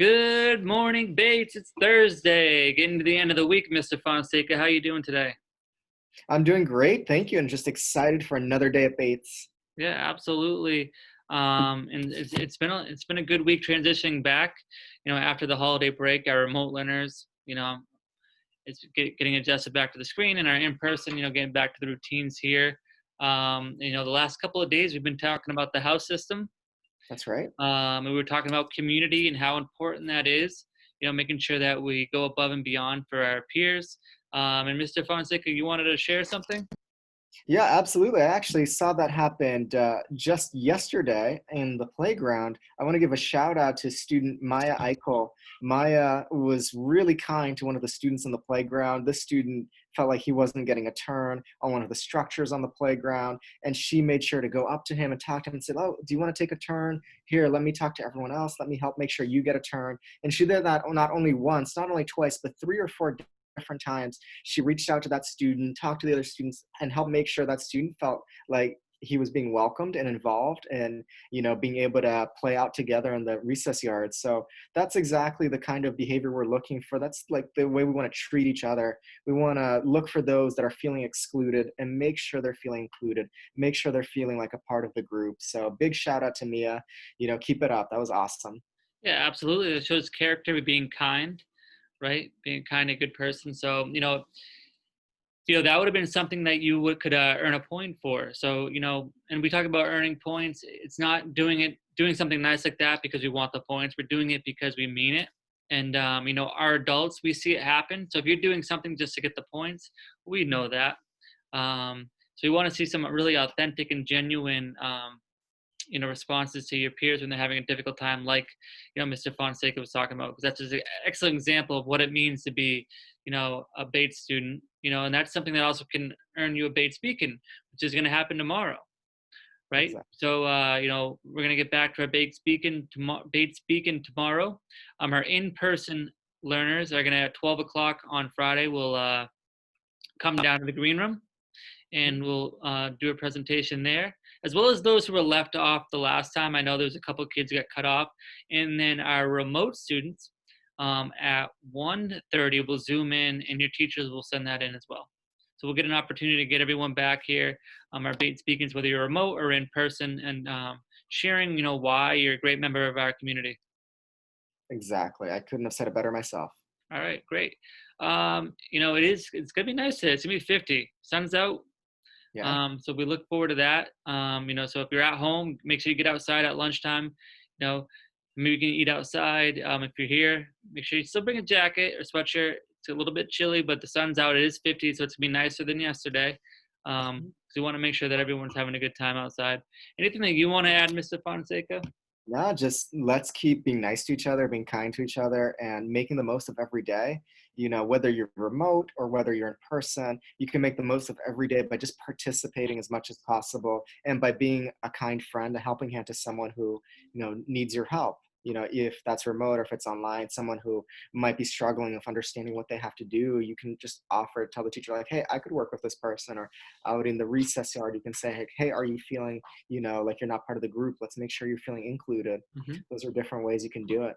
Good morning, Bates. It's Thursday, getting to the end of the week, Mr. Fonseca. How you doing today? I'm doing great, thank you, and just excited for another day at Bates. Yeah, absolutely. And it's been a good week transitioning back. After the holiday break, our remote learners, getting adjusted back to the screen, and our in person, getting back to the routines here. The last couple of days we've been talking about the house system. That's right. And we were talking about community and how important that is. Making sure that we go above and beyond for our peers. And Mr. Fonseca, you wanted to share something? Yeah, absolutely. I actually saw that happen just yesterday in the playground. I want to give a shout out to student Maya Eichel. Maya was really kind to one of the students in the playground. This student felt like he wasn't getting a turn on one of the structures on the playground, and she made sure to go up to him and talk to him and said, "Oh, do you want to take a turn? Here, let me talk to everyone else. Let me help make sure you get a turn." And she did that not only once, not only twice, but three or four different times. She reached out to that student, talked to the other students, and helped make sure that student felt like he was being welcomed and involved and being able to play out together in the recess yard. So that's exactly the kind of behavior we're looking for. That's like the way we want to treat each other. We want to look for those that are feeling excluded and make sure they're feeling included, make sure they're feeling like a part of the group. So big shout out to Mia. Keep it up. That was awesome. Yeah, absolutely. It shows character, being kind, right? Being a kind and good person. So, that would have been something that you could earn a point for. So, and we talk about earning points. It's not doing something nice like that because we want the points. We're doing it because we mean it. And our adults, we see it happen. So if you're doing something just to get the points, we know that. So we want to see some really authentic and genuine, responses to your peers when they're having a difficult time, like, Mr. Fonseca was talking about, because that's just an excellent example of what it means to be, a Bates student, and that's something that also can earn you a Bates Beacon, which is going to happen tomorrow, right? Exactly. So, we're going to get back to our Bates Beacon tomorrow. Our in-person learners are going to, at 12 o'clock on Friday, will come down to the green room and we'll do a presentation there, as well as those who were left off the last time. I know there's a couple of kids who got cut off. And then our remote students at 1:30 will Zoom in, and your teachers will send that in as well. So we'll get an opportunity to get everyone back here, our Bates Beacons, whether you're remote or in person, and sharing, why you're a great member of our community. Exactly. I couldn't have said it better myself. All right, great. It's gonna be nice today. It's gonna be 50. Sun's out. Yeah. So we look forward to that. So if you're at home, make sure you get outside at lunchtime. Maybe you can eat outside. If you're here, make sure you still bring a jacket or sweatshirt. It's a little bit chilly, but the sun's out. It is 50, so it's gonna be nicer than yesterday. So we want to make sure that everyone's having a good time outside. Anything that you want to add, Mr. Fonseca? No, just let's keep being nice to each other, being kind to each other, and making the most of every day. Whether you're remote or whether you're in person, you can make the most of every day by just participating as much as possible and by being a kind friend, a helping hand to someone who, needs your help. If that's remote or if it's online, someone who might be struggling with understanding what they have to do, you can just offer, tell the teacher, like, hey, I could work with this person. Or out in the recess yard, you can say, hey, are you feeling like you're not part of the group? Let's make sure you're feeling included. Hmm. Those are different ways you can do it.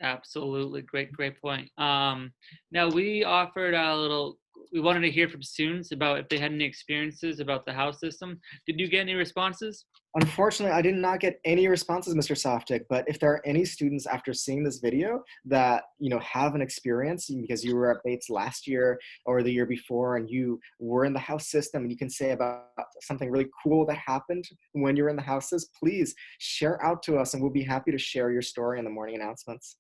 Absolutely. Great point. Now we wanted to hear from students about if they had any experiences about the house system. Did you get any responses? Unfortunately, I did not get any responses, Mr. Softic, but if there are any students after seeing this video that, have an experience because you were at Bates last year or the year before and you were in the house system and you can say about something really cool that happened when you were in the houses, please share out to us and we'll be happy to share your story in the morning announcements.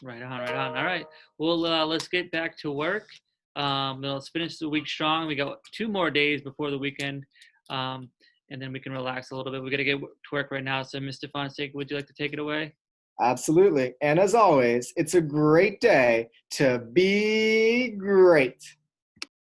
Right on, right on. All right. Well, let's get back to work. Let's finish the week strong. We got 2 more days before the weekend, and then we can relax a little bit. We got to get to work right now. So, Mr. Fonseca, would you like to take it away? Absolutely. And as always, it's a great day to be great.